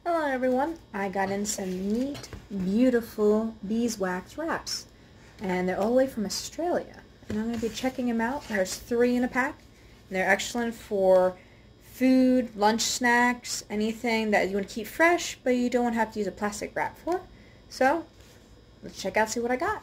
Hello everyone, I got in some neat, beautiful beeswax wraps, and they're all the way from Australia, and I'm going to be checking them out. There's 3 in a pack, and they're excellent for food, lunch snacks, anything that you want to keep fresh, but you don't have to use a plastic wrap for. So, let's check out, see what I got.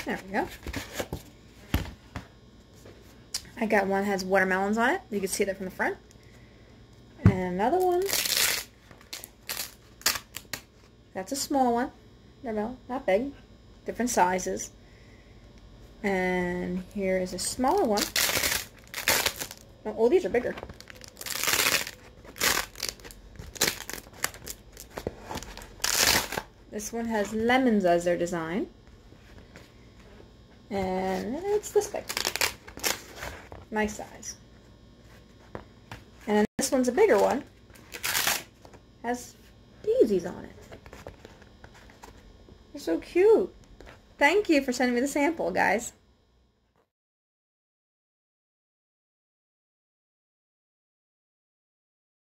There we go. I got one that has watermelons on it. You can see that from the front. And another one. That's a small one. Not big. Different sizes. And here is a smaller one. Oh, these are bigger. This one has lemons as their design. And it's this big. Nice size. And then this one's a bigger one. Has daisies on it. They're so cute. Thank you for sending me the sample, guys.